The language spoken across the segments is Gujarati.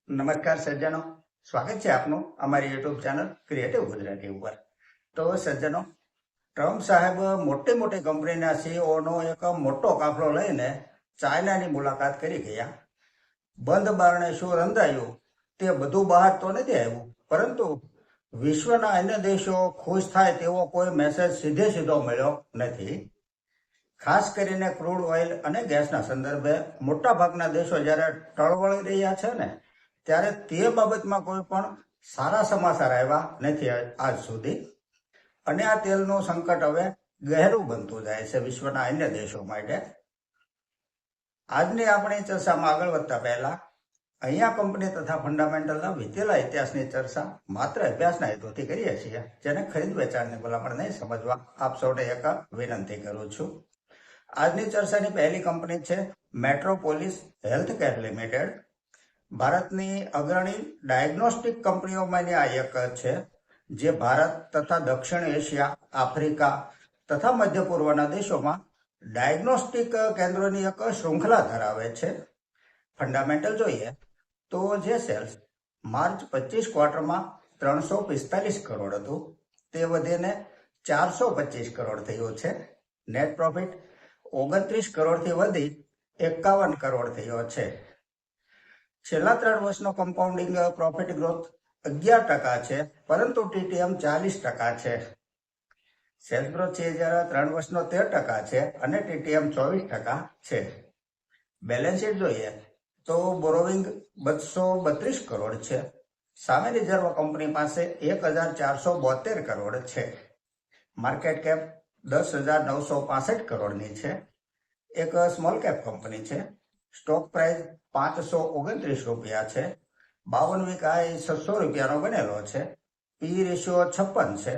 નમસ્કાર સજ્જનો, સ્વાગત છે આપનું અમારી યુટ્યુબ ચેનલ ક્રિએટિવ ગુજરાતી ઉપર. તો સજ્જનો, ટ્રમ્પ સાહેબ મોટી મોટી કંપનીના સીઈઓનો એક મોટો કાફલો લઈને ચાઇનાની મુલાકાત કરી ગયા. બંધ બારણે શું રંધાયું તે બધું બહાર તો નથી આવ્યું, પરંતુ વિશ્વના અન્ય દેશો ખુશ થાય તેવો કોઈ મેસેજ સીધો મળ્યો નથી. ખાસ કરીને ક્રૂડ ઓઇલ અને ગેસના સંદર્ભે મોટાભાગના દેશો જ્યારે ટળવળી રહ્યા છે ને, ત્યારે તે બાબતમાં કોઈ પણ સારા સમાચાર આવ્યા નથી આજ સુધી. અને આ તેલનું સંકટ હવે ગહેરું બનતું જાય છે વિશ્વના અન્ય દેશો માટે. આજની આપણી ચર્ચામાં આગળ વધતા પહેલા અહીંયા કંપની તથા ફંડામેન્ટલના વીતેલા ઇતિહાસની ચર્ચા માત્ર અભ્યાસના હેતુથી કરીએ છીએ, જેને ખરીદ વેચાણની ભલામણ નહીં સમજવા આપ સૌને એક વિનંતી કરું છું. આજની ચર્ચાની પહેલી કંપની છે મેટ્રોપોલિસ હેલ્થકેર લિમિટેડ. ભારતની અગ્રણી ડાયગ્નોસ્ટિક કંપનીઓમાંની આ એક છે, જે ભારત તથા દક્ષિણ એશિયા, આફ્રિકા તથા મધ્ય પૂર્વના દેશોમાં ડાયગ્નોસ્ટિક કેન્દ્રોની એક શૃંખલા ધરાવે છે. ફંડામેન્ટલ જોઈએ તો જે સેલ્સ માર્ચ 25 ક્વાર્ટરમાં 345 કરોડ હતું, તે વધીને 425 કરોડ થયું છે. નેટ પ્રોફિટ 29 કરોડથી વધી 51 કરોડ થયો છે. છેલ્લા 3 વર્ષનો કમ્પાઉન્ડિંગ પ્રોફિટ ગ્રોથ 11% છે, પરંતુ ટીટીએમ 40% છે. સેલ્સ ગ્રોથ 3 વર્ષનો 13% છે અને ટીટીએમ 24% છે. બેલેન્સ શીટ જોઈએ તો બોરોવિંગ 232 કરોડ છે. સામે રિઝર્વ કંપની પાસે 1472 કરોડ છે. માર્કેટ કેપ 10,965 કરોડની છે. એક સ્મોલ કેપ કંપની છે. સ્ટોક પ્રાઇસ 529 રૂપિયા છે. 52 વીક હાઈ 600 રૂપિયાનો બનેલો છે. પી રેશિયો 56 છે.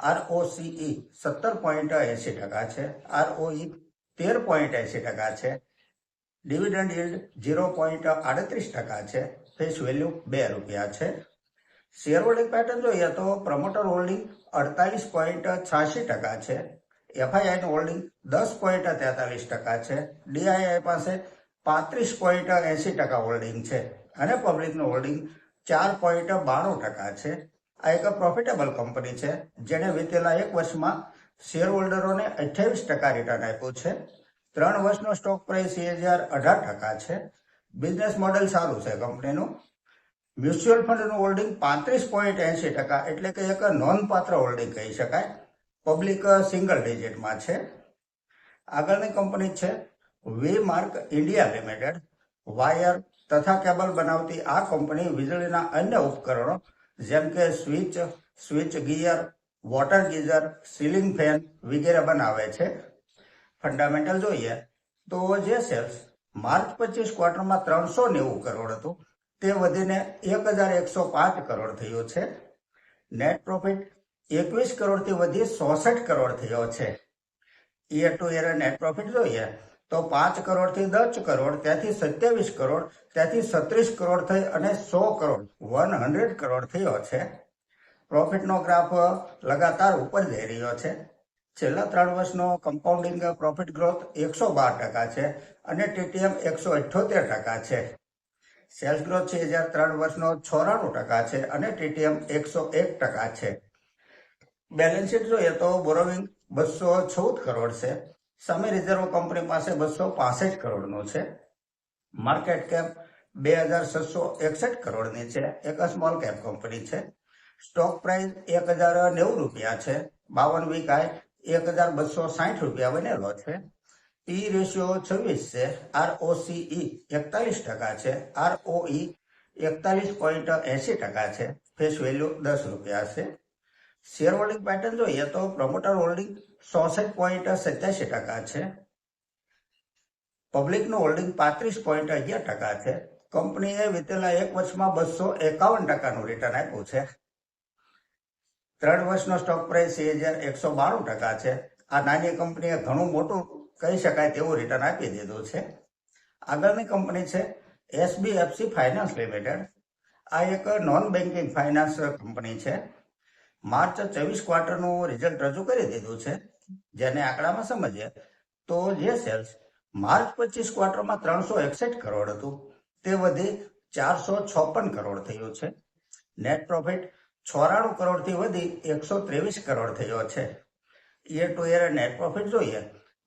ROCE 17.80% છે. ROE 13.80% છે. ડિવિડન્ડ yield 0.38% છે. ફેસ વેલ્યુ 2 રૂપિયા છે. શેર હોલ્ડિંગ પેટર્ન જોઈએ તો પ્રમોટર હોલ્ડિંગ 48.86% છે. એફઆઈઆઈનું હોલ્ડિંગ 10.43% છે. ડીઆઈઆઈ પાસે 35.80% હોલ્ડિંગ છે અને પબ્લિકનું હોલ્ડિંગ 4.92% છે. આ એક પ્રોફિટેબલ કંપની છે, જેણે વીતેલા 1 વર્ષમાં શેર હોલ્ડરોને 28% રિટર્ન આપ્યું છે. 3 વર્ષનો સ્ટોક પ્રાઇસ 18% છે. બિઝનેસ મોડેલ સારું છે કંપનીનું. મ્યુચ્યુઅલ ફંડનું હોલ્ડિંગ 35.80%, એટલે કે એક નોંધપાત્ર હોલ્ડિંગ કહી શકાય. પબ્લિક સિંગલ ડિજિટમાં છે. આગળની કંપની છે વી-માર્ક ઇન્ડિયા લિમિટેડ. વાયર તથા કેબલ બનાવતી આ કંપની વીજળીના અન્ય ઉપકરણો જેમ કે switch gear, water geyser, ceiling fan વગેરે બનાવે છે. ફંડામેન્ટલ જોઈએ તો જે સેલ્સ માર્ચ 25 ક્વાર્ટરમાં 390 કરોડ હતું, તે વધીને 1105 કરોડ થયું છે. નેટ પ્રોફિટ 21 કરોડથી વધી 66 કરોડ થયો છે. Year to year net profit જોઈએ તો 5 કરોડથી 10 કરોડ, ત્યાંથી 27 કરોડ, ત્યાંથી 36 કરોડ થઈ અને 100 કરોડ 100 કરોડ થયો છે. પ્રોફિટનો ગ્રાફ લગાતાર ઉપર જઈ રહ્યો છે. છેલ્લા 3 વર્ષનો કમ્પાઉન્ડિંગ પ્રોફિટ ગ્રોથ 112% છે અને ટીટીએમ 178% છે. સેલ્સ ગ્રોથ 3 વર્ષનો 94% છે અને ટીટીએમ 101% છે. બેલેન્સ શીટ જોઈએ તો બોરોવિંગ 214 કરોડ છે. સામે રિઝર્વ કંપની પાસે 265 કરોડનું છે. માર્કેટ કેપ 2661 કરોડની છે. એક સ્મોલ કેપ કંપની છે. સ્ટોક પ્રાઇસ 1090 રૂપિયા છે. 52 વીક હાઈ 1260 રૂપિયા બનેલો છે. પી રેશિયો 26 છે. ROCE 41% છે. ROE 41.80% છે. ફેસ વેલ્યુ 10 રૂપિયા છે. શેર હોલ્ડિંગ પેટર્ન જોઈએ તો પ્રમોટર હોલ્ડિંગ 66.87% છે. પબ્લિકનું હોલ્ડિંગ 35.11% છે. કંપનીએ વીતેલા 1 વર્ષમાં 251%નું રિટર્ન આપ્યું છે. 3 વર્ષનો સ્ટોક પ્રાઇસ 192% છે. આ નાની કંપનીએ ઘણું મોટું કહી શકાય તેવું રિટર્ન આપી દીધું છે. આગળની કંપની છે SBFC ફાઇનાન્સ લિમિટેડ. આ એક નોન બેન્કિંગ ફાઇનાન્સ કંપની છે. માર્ચ 24 ક્વાર્ટરનું રિઝલ્ટ રજૂ કરી દીધું છે. જેને આંકડામાં સમજીએ તો જે સેલ્સ માર્ચ 25 ક્વાર્ટરમાં 361 કરોડ હતું, તે વધી 456 કરોડ થયું છે. નેટ પ્રોફિટ 94 કરોડથી વધી 123 કરોડ થયો છે. Year to year net profit જોઈએ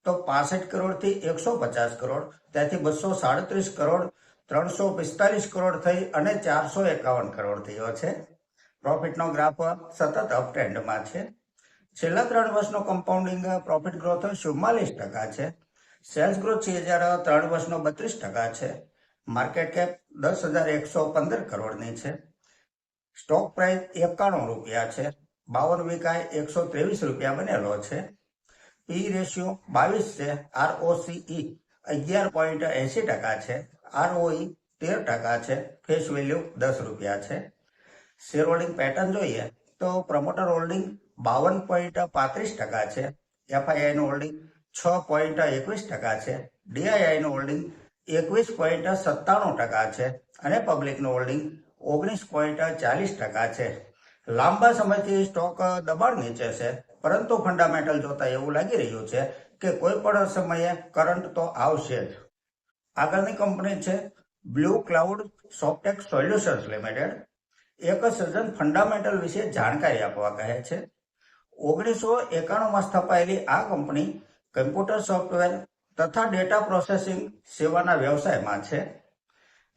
તો 65 કરોડથી 150 કરોડ, ત્યાંથી 237 કરોડ, 345 કરોડ થઈ અને 451 કરોડ થયો છે. પ્રોફિટનો ગ્રાફ સતત અપ ટ્રેન્ડમાં છે. છેલ્લા 3 વર્ષનો કમ્પાઉન્ડિંગ પ્રોફિટ ગ્રોથ 44% છે. સેલ્સ ગ્રોથ 3 વર્ષનો 32% છે. માર્કેટ કેપ 10,115 કરોડની છે. સ્ટોક પ્રાઇસ 91 રૂપિયા છે. 52 વીકાએ 123 રૂપિયા બનેલો છે. પી રેશિયો 22 છે. ROCE 11.80% છે. ROE 13% છે. ફેસ વેલ્યુ 10 રૂપિયા છે. શેર હોલ્ડિંગ પેટર્ન જોઈએ તો પ્રમોટર હોલ્ડિંગ 52.35% છે. FII નું હોલ્ડિંગ 6.21% છે. DII નું હોલ્ડિંગ 21.97% છે અને પબ્લિકનું હોલ્ડિંગ 19.40% છે. લાંબા સમયથી સ્ટોક દબાણ નીચે છે, પરંતુ ફંડામેન્ટલ જોતા એવું લાગી રહ્યું છે કે કોઈ પણ સમયે કરંટ તો આવશે જ. આગળની કંપની છે બ્લુ ક્લાઉડ સોફ્ટેક સોલ્યુશન્સ લિમિટેડ. એક સજ્જન ફંડામેન્ટલ વિશે જાણકારી આપવા કહે છે. 1991માં સ્થપાયેલી આ કંપની કમ્પ્યુટર સોફ્ટવેર તથા ડેટા પ્રોસેસિંગ સેવાના વ્યવસાયમાં છે.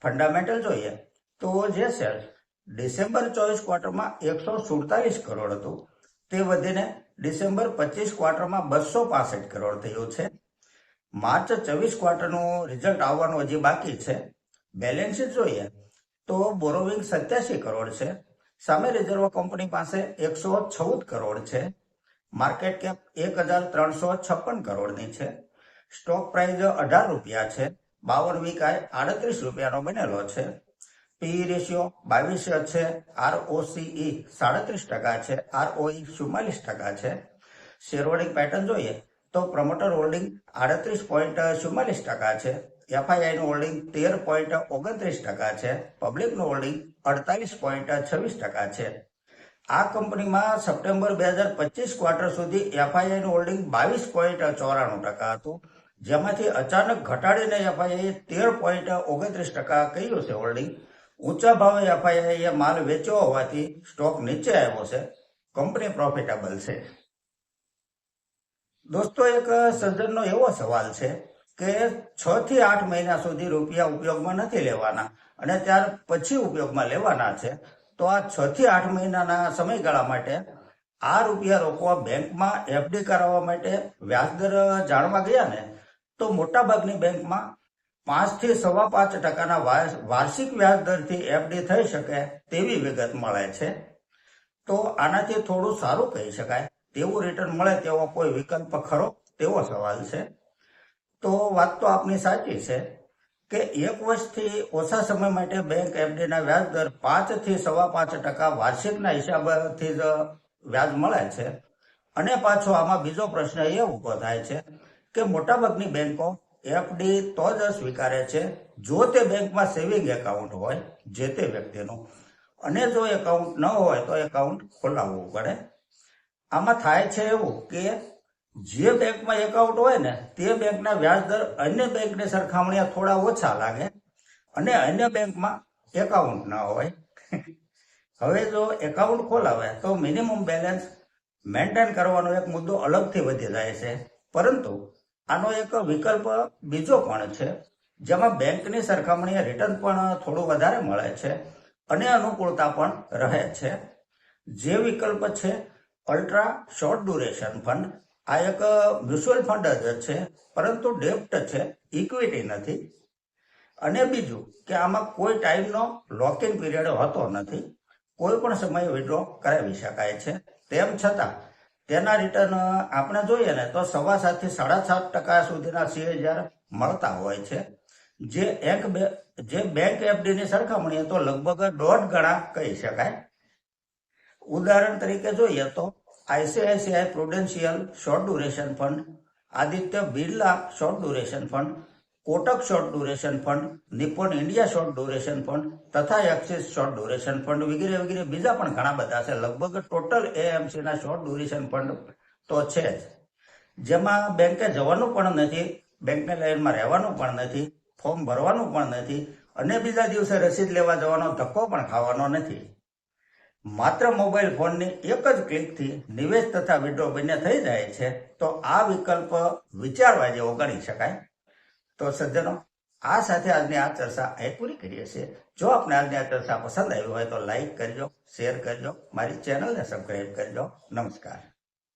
ફંડામેન્ટલ જોઈએ તો જે સેલ્સ ડિસેમ્બર 24 ક્વાર્ટરમાં 147 કરોડ હતું, તે વધીને ડિસેમ્બર 25 ક્વાર્ટરમાં 265 કરોડ થયું છે. માર્ચ 24 ક્વાર્ટરનું રિઝલ્ટ આવવાનું હજી બાકી છે. બેલેન્સ શીટ જોઈએ તો બોરોવિંગ 87 કરોડ છે. સામે રિઝર્વ કંપની પાસે 114 કરોડ છે. માર્કેટ કેપ 1,356 કરોડની છે. સ્ટોક પ્રાઇસ 18 રૂપિયા છે. 52 વીકાએ 38 રૂપિયાનો બનેલો છે. પી રેશિયો 22 છે. ROCE 37% છે. ROE 44% છે. શેર હોલ્ડિંગ પેટર્ન જોઈએ તો પ્રમોટર હોલ્ડિંગ 38.44% છે. FII નું હોલ્ડિંગ 13.29% છે. પબ્લિકનું હોલ્ડિંગ 48.26% છે. આ કંપનીમાં સપ્ટેમ્બર 2025 ક્વાર્ટર સુધી FII નું હોલ્ડિંગ 22.94% હતું, જેમાંથી અચાનક ઘટાડીને FII 13.29% કર્યું છે હોલ્ડિંગ. ઊંચા ભાવે FII એ માલ વેચ્યો હોવાથી સ્ટોક નીચે આવ્યો છે. કંપની પ્રોફિટેબલ છે. દોસ્તો, એક સજ્જનનો એવો સવાલ છે કે 6 થી 8 મહિના સુધી રૂપિયા ઉપયોગમાં નથી લેવાના અને ત્યાર પછી ઉપયોગમાં લેવાના છે, તો આ 6 થી 8 મહિનાના સમયગાળા માટે આ રૂપિયા રોકવા બેંકમાં FD કરાવવા માટે વ્યાજદર જાણવા ગયા ને તો મોટાભાગની બેંકમાં 5 થી 5.25% વાર્ષિક વ્યાજદરથી FD થઈ શકે તેવી વિગત મળે છે. તો આનાથી થોડું સારું કહી શકાય તેવું રિટર્ન મળે તેવો કોઈ વિકલ્પ ખરો તેવો સવાલ છે. તો વાત તો આપની સાચી છે કે 1 વર્ષથી ઓછા સમય માટે બેંક FDના વ્યાજદર 5 થી 5.25% વાર્ષિકના હિસાબથી જ વ્યાજ મળે છે. અને પાછો આમાં બીજો પ્રશ્ન એ ઉભો થાય છે કે મોટાભાગની બેંકો FD તો જ સ્વીકારે છે જો તે બેંકમાં સેવિંગ એકાઉન્ટ હોય જે તે વ્યક્તિનું, અને જો એકાઉન્ટ ન હોય તો એકાઉન્ટ ખોલાવવું પડે. આમાં થાય છે એવું કે જે બેંકમાં એકાઉન્ટ હોય ને તે બેંકના વ્યાજદર અન્ય બેંકની સરખામણીએ થોડા ઓછા લાગે અને અન્ય બેંકમાં એકાઉન્ટ ન હોય. હવે જો એકાઉન્ટ ખોલાવે તો મિનિમમ બેલેન્સ મેન્ટેન કરવાનો એક મુદ્દો અલગથી વધી જાય છે, પરંતુ આનો એક વિકલ્પ બીજો પણ છે જેમાં બેંકની સરખામણીએ રિટર્ન પણ થોડું વધારે મળે છે અને અનુકૂળતા પણ રહે છે. જે વિકલ્પ છે અલ્ટ્રા શોર્ટ ડ્યુરેશન ફંડ. આ એક મ્યુચ્યુઅલ ફંડ જ છે, પરંતુ ડેપ્ટ છે, ઇક્વિટી નથી. અને બીજું કે આમાં કોઈ ટાઈમનો લોકિંગ પીરિયડ હોતો નથી. કોઈ પણ સમયે વિડ્રો કરાવી શકાય છે. તેમ છતાં તેના રિટર્ન આપણે જોઈએ ને તો 7.5 થી 7.5% સુધીના CAGR મળતા હોય છે, જે બેંક FDની સરખામણીએ તો લગભગ 1.5 ગણા કહી શકાય. ઉદાહરણ તરીકે જોઈએ તો ICICI Prudential short duration fund, Aditya Birla short duration fund, Kotak short duration fund, Nippon India short duration fund તથા એક્સિસ શોર્ટ ડ્યુરેશન ફંડ વગેરે વગેરે બીજા પણ ઘણા બધા છે. લગભગ ટોટલ AMCના શોર્ટ ડ્યુરેશન ફંડ તો છે જ, જેમાં બેંકે જવાનું પણ નથી, બેંકની લાઈનમાં રહેવાનું પણ નથી, ફોર્મ ભરવાનું પણ નથી, અને બીજા દિવસે રસીદ લેવા જવાનો ધક્કો પણ ખાવાનો નથી. માત્ર મોબાઈલ ફોનની એક જ ક્લિકથી નિવેશ તથા વિડ્રો બંને થઈ જાય છે. તો આ વિકલ્પ વિચારવા જેવો ગણી શકાય. તો સજ્જનો, આ સાથે આજની આ ચર્ચા અહીં પૂરી કરીએ છીએ. જો આપને આજની આ ચર્ચા પસંદ આવી હોય તો લાઈક કરજો, શેર કરજો, મારી ચેનલને સબસ્ક્રાઈબ કરજો. નમસ્કાર.